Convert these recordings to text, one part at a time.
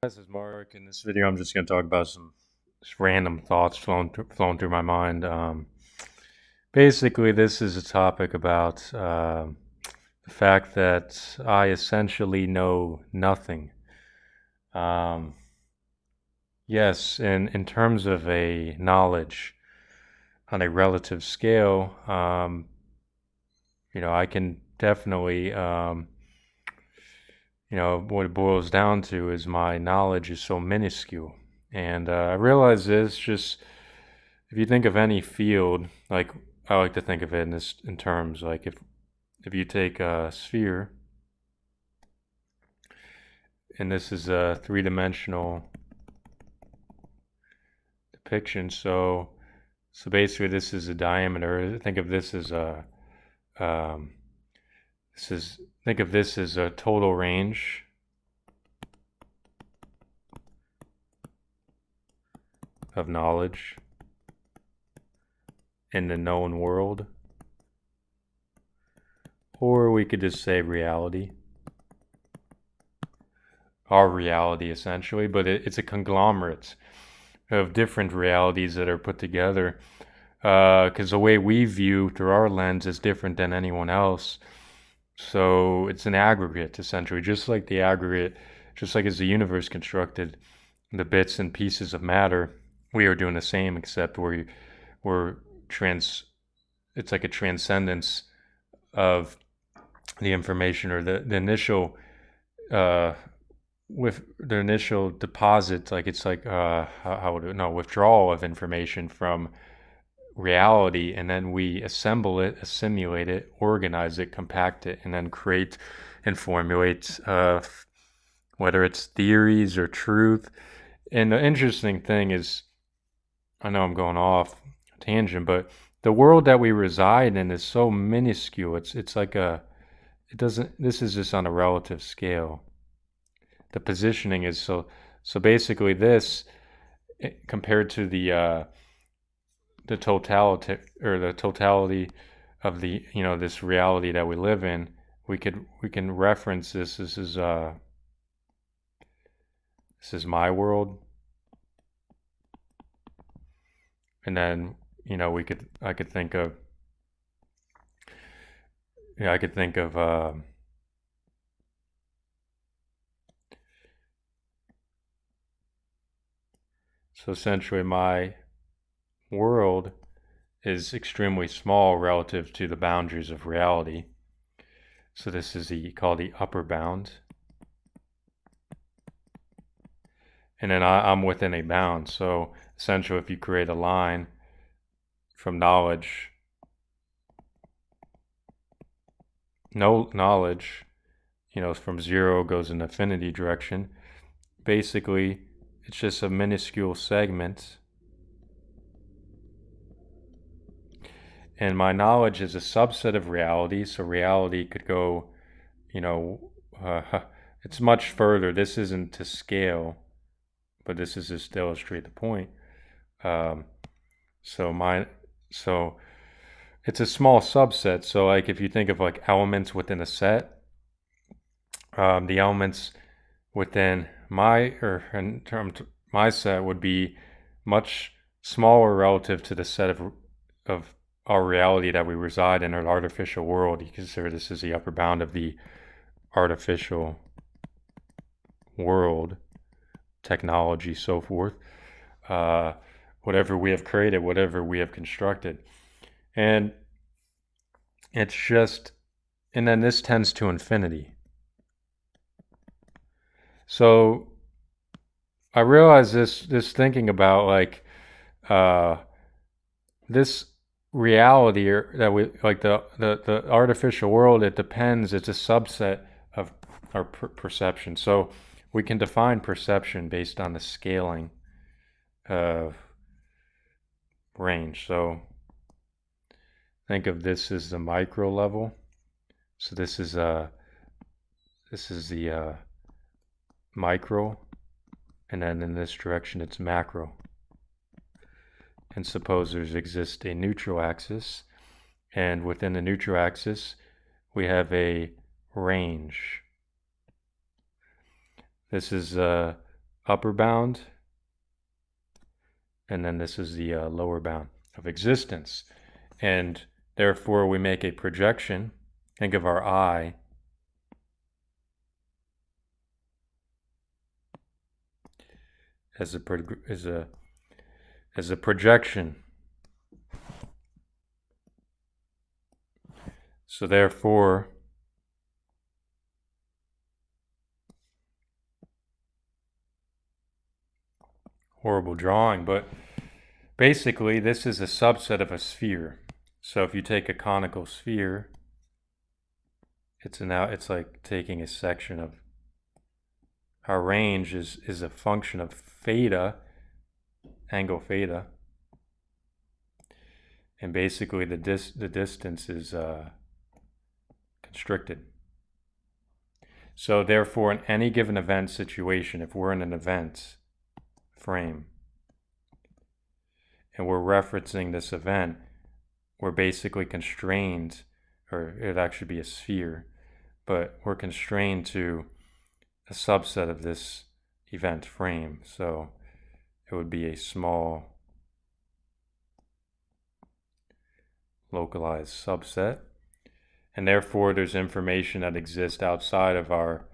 This is Mark. In this video, I'm just going to talk about some just random thoughts flowing through my mind. Basically, this is a topic about the fact that I essentially know nothing. Um, yes, in terms of a knowledge on a relative scale, I can definitely, what it boils down to is my knowledge is so minuscule. And I realize this just if you think of any field, like I like to think of it in terms like if you take a sphere and this is a three-dimensional depiction, so basically this is a diameter. Think of this as a um, this is think of this as a total range of knowledge in the known world, or we could just say reality, our reality essentially, but it's a conglomerate of different realities that are put together, because the way we view through our lens is different than anyone else. So it's an aggregate essentially, just like the aggregate, just like as the universe constructed, the bits and pieces of matter, we are doing the same, except we're trans. It's like a transcendence of the information or the initial uh, with the initial deposit, like it's like how would it no withdrawal of information from reality, and then we assemble it, assimilate it, organize it, compact it, and then create and formulate whether it's theories or truth. And the interesting thing is, I know I'm going off tangent, but the world that we reside in is so minuscule. It's like it doesn't. This is just on a relative scale. The positioning is so basically this compared to the totality of the this reality that we live in, we can reference this is my world, and then we could I could think of yeah I could think of so essentially my world is extremely small relative to the boundaries of reality. So this is called the upper bound. And then I'm within a bound. So essentially, if you create a line from knowledge, no knowledge, from zero goes in infinity direction. Basically, it's just a minuscule segment. And my knowledge is a subset of reality. So reality could go, you know, it's much further. This isn't to scale, but this is just to illustrate the point. Um, so my so it's a small subset. So like if you think of like elements within a set, the elements within in terms my set would be much smaller relative to the set of our reality that we reside in, an artificial world. You consider this as the upper bound of the artificial world, technology, so forth. Uh, Whatever we have created, whatever we have constructed. And it's just, and then this tends to infinity. So I realize this thinking about like this reality or that we like the artificial world, it depends, it's a subset of our perception. So we can define perception based on the scaling of range. So think of this as the micro level. So this is the micro, and then in this direction it's macro. And suppose there's exists a neutral axis, and within the neutral axis we have a range. This is upper bound, and then this is the lower bound of existence. And therefore, we make a projection. Think of our eye as a projection. So therefore, horrible drawing, but basically this is a subset of a sphere. So if you take a conical sphere, it's like taking a section of our range is a function of theta, angle theta, and basically the distance is constricted. So therefore, in any given event situation, if we're in an event frame and we're referencing this event, we're basically constrained, or it'd actually be a sphere, but we're constrained to a subset of this event frame. So it would be a small localized subset. And therefore, there's information that exists outside of our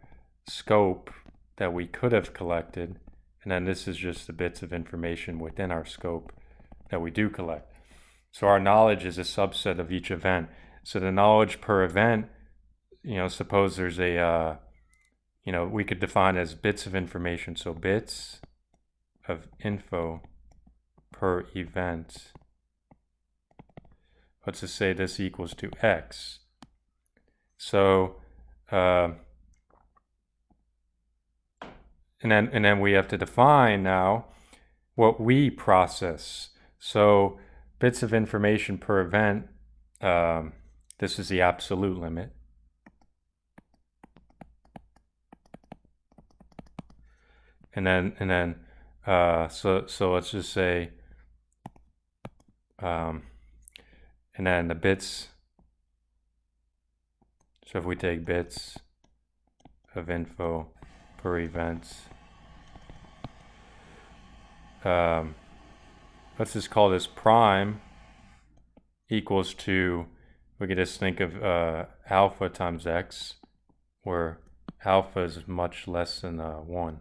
scope that we could have collected. And then this is just the bits of information within our scope that we do collect. So our knowledge is a subset of each event. So the knowledge per event, suppose there's a, we could define as bits of information. So bits of info per event. Let's just say this equals to X. So, and then we have to define now what we process. So bits of information per event, this is the absolute limit. And then so let's just say, and then the bits. So if we take bits of info per event, let's just call this prime equals to, we could just think of alpha times x, where alpha is much less than 1.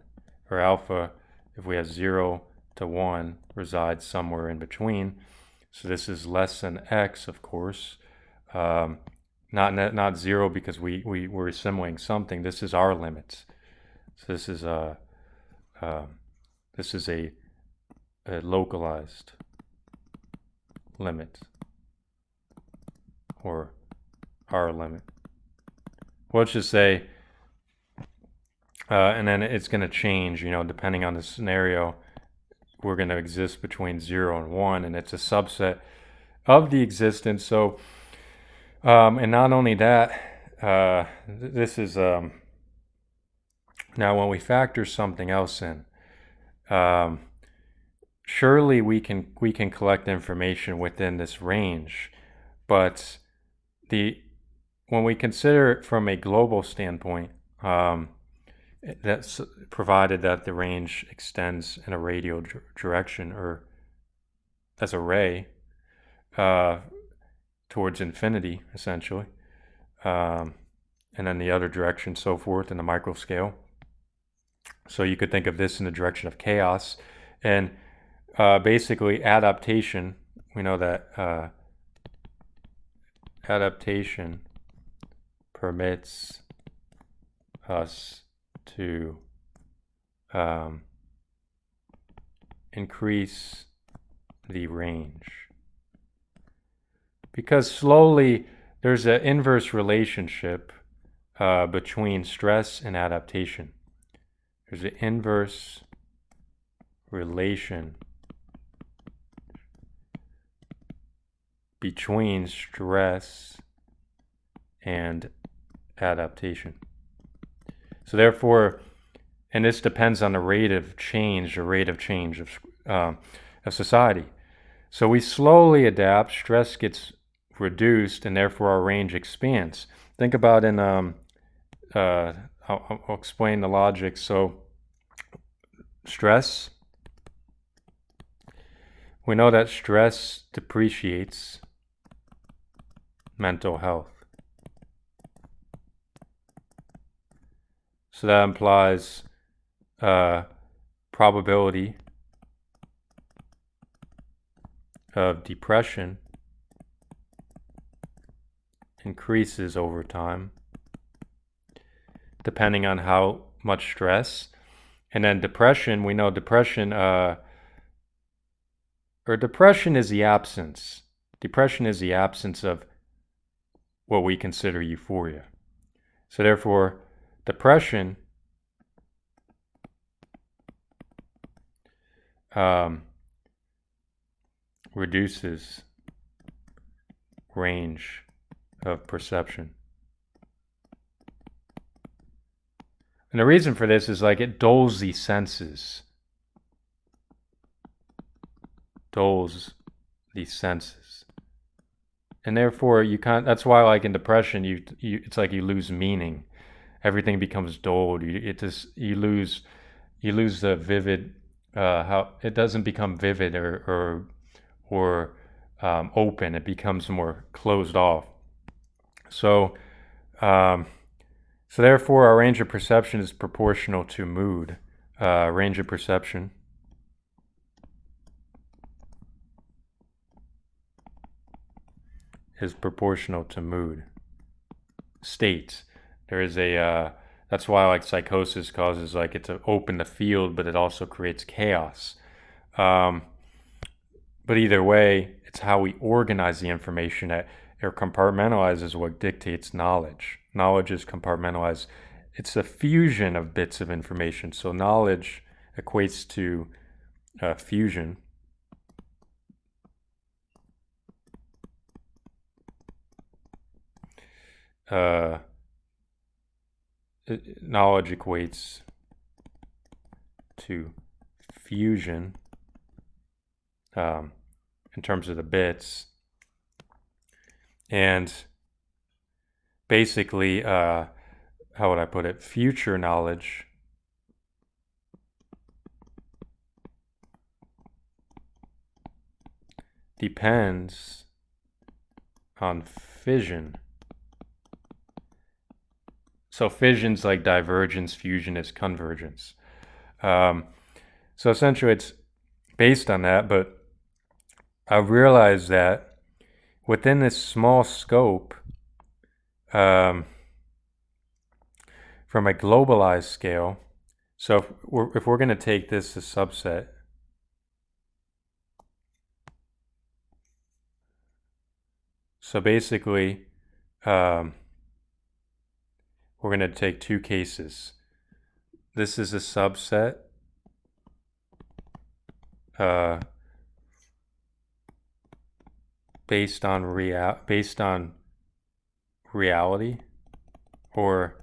Or alpha, if we have 0 to 1, resides somewhere in between. So this is less than x, of course. Not 0 because we're assimilating something. This is our limits. So this is a localized limit, or our limit. Well, let's just say, and then it's going to change, depending on the scenario. We're going to exist between 0 and 1, and it's a subset of the existence. So, and not only that, this is, now when we factor something else in, surely we can collect information within this range, but when we consider it from a global standpoint, that's provided that the range extends in a radial direction, or as a ray, towards infinity, essentially, and then the other direction, so forth, in the micro scale. So you could think of this in the direction of chaos, and basically adaptation. We know that adaptation permits us to increase the range, because slowly there's an inverse relationship between stress and adaptation. There's an inverse relation between stress and adaptation. So therefore, and this depends on the rate of change of society. So we slowly adapt, stress gets reduced, and therefore our range expands. Think about I'll explain the logic. So stress. We know that stress depreciates mental health. So that implies probability of depression increases over time, depending on how much stress. And then depression, we know depression, depression is the absence. Depression is the absence of what we consider euphoria. So therefore, depression reduces range of perception. And the reason for this is like it dulls the senses. Dulls the senses. And therefore you can't, that's why like in depression you it's like you lose meaning. Everything becomes dulled. You lose the vivid how it doesn't become vivid or open. It becomes more closed off. So therefore our range of perception is proportional to mood. Range of perception is proportional to mood states. There is a that's why like psychosis causes like it to open the field, but it also creates chaos. But either way, it's how we organize the information that or compartmentalize is what dictates knowledge. Knowledge is compartmentalized. It's a fusion of bits of information. So knowledge equates to fusion. Knowledge equates to fusion in terms of the bits. And basically, how would I put it? Future knowledge depends on fission. So fission's like divergence, fusion is convergence. So essentially it's based on that, but I realized that within this small scope, from a globalized scale, so if we're going to take this as subset, so basically we're going to take two cases. This is a subset based on reality, or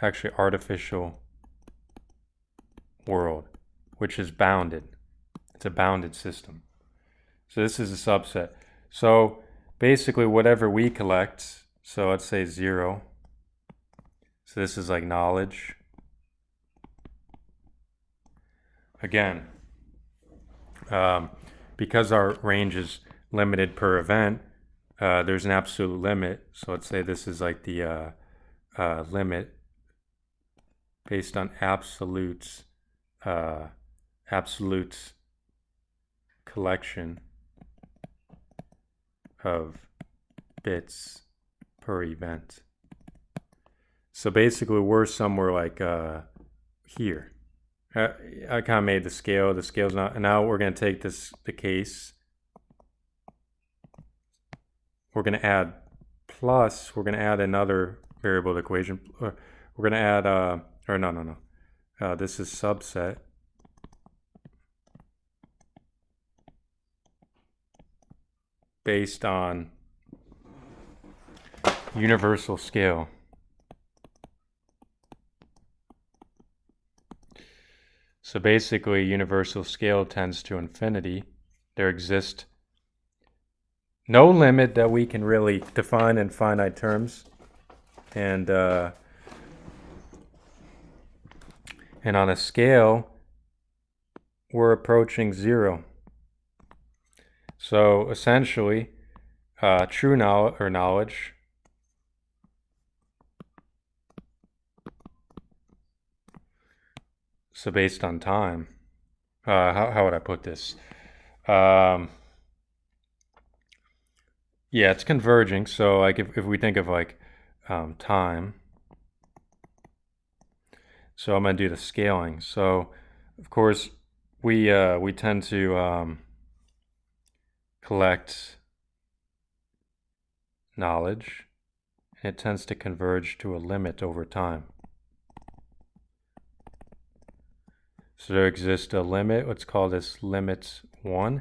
actually artificial world, which is bounded. It's a bounded system. So this is a subset. So basically whatever we collect, so let's say 0. So this is like knowledge. Again, because our range is limited per event, there's an absolute limit. So let's say this is like the limit based on absolute collection of bits per event. So basically we're somewhere like here. I kind of made the scale. The scale's not, and now we're going to take the case. We're going to add plus, we're going to add another variable to the equation. We're going to add, this is subset. Based on universal scale. So basically, universal scale tends to infinity. There exists no limit that we can really define in finite terms. And on a scale we're approaching zero. So essentially, true knowledge. So based on time, how would I put this? Um, yeah, it's converging. So like if we think of like time, so I'm gonna do the scaling. So of course we tend to collect knowledge, and it tends to converge to a limit over time. So there exists a limit. Let's call this limit 1,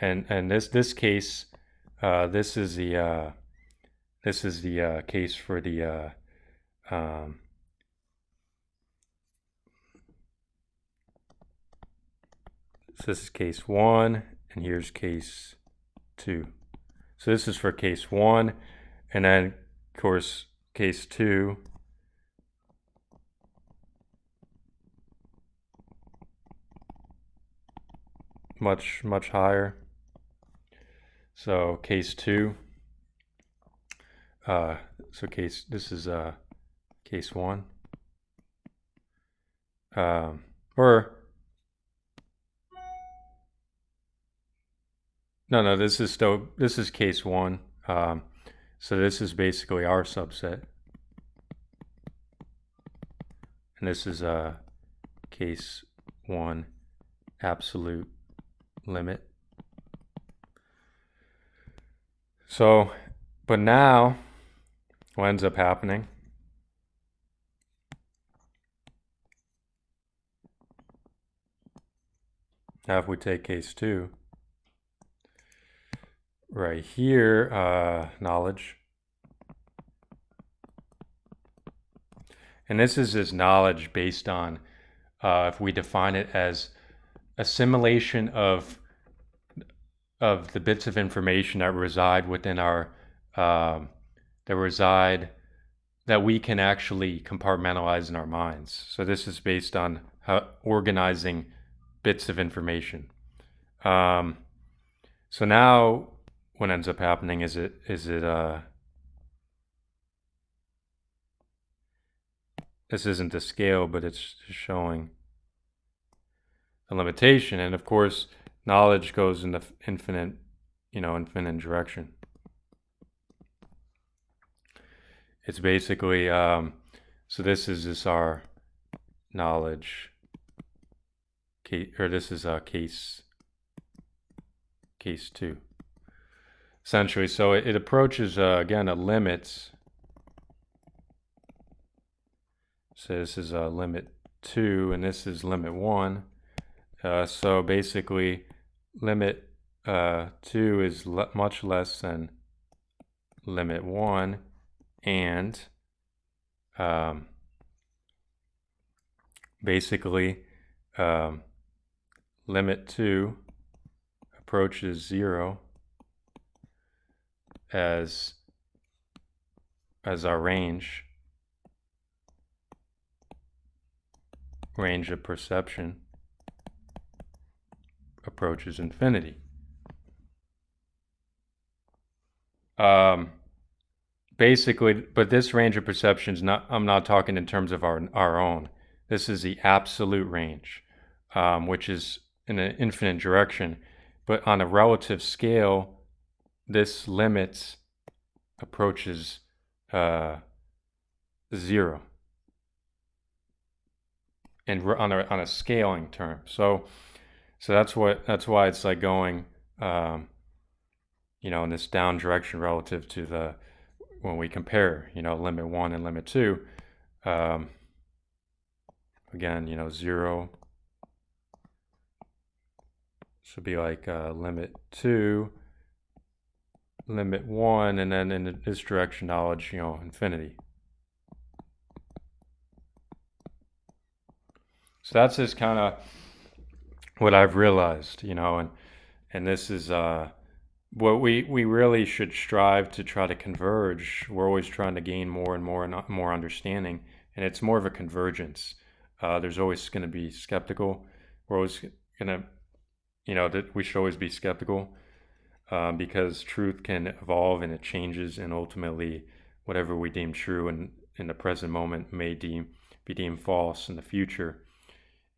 and this case, this is the case for the um, so this is case 1, and here's case 2. So this is for case 1, and then of course case 2. Much higher. So case 2. So this is case 1. Or no, this is case 1. So this is basically our subset, and this is case 1 absolute limit. So, but now what ends up happening now if we take case 2 right here, knowledge, and this is knowledge based on if we define it as assimilation of the bits of information that reside within our that we can actually compartmentalize in our minds. So this is based on organizing bits of information. So now what ends up happening is this isn't the scale, but it's just showing a limitation. And of course, knowledge goes in the infinite direction. It's basically, so this is our knowledge case, or this is case 2. Essentially, so it approaches, again, a limit. So this is limit 2, and this is limit 1. So basically, limit 2 is much less than limit 1, and basically limit 2 approaches 0 as our range of perception approaches infinity. Basically, but this range of perception is not, I'm not talking in terms of our own. This is the absolute range, which is in an infinite direction. But on a relative scale, this limit approaches 0. And on a scaling term. So that's why it's like going in this down direction relative to the, when we compare limit 1 and limit 2, again 0 should be like limit 2, limit 1, and then in this direction knowledge infinity. So that's just kind of what I've realized, and this is what we really should strive to try to converge. We're always trying to gain more and more understanding, and it's more of a convergence. There's always going to be skeptical. We're always gonna, that we should always be skeptical, because truth can evolve and it changes, and ultimately, whatever we deem true in the present moment may be deemed false in the future,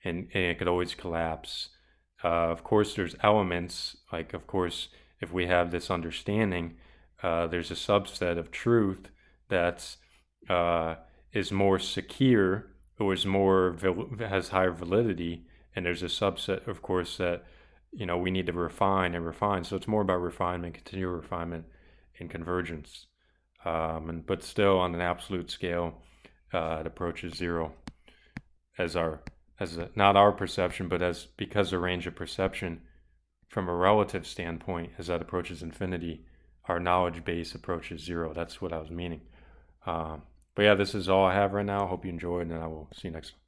and it could always collapse. Of course, there's elements like, of course, if we have this understanding, there's a subset of truth that's uh, is more secure, or is more has higher validity, and there's a subset, of course, that we need to refine and refine. So it's more about refinement, continual refinement, and convergence. And but still, on an absolute scale, it approaches zero as not our perception, but as because the range of perception from a relative standpoint, as that approaches infinity, our knowledge base approaches zero. That's what I was meaning. But yeah, this is all I have right now. Hope you enjoyed, and I will see you next time.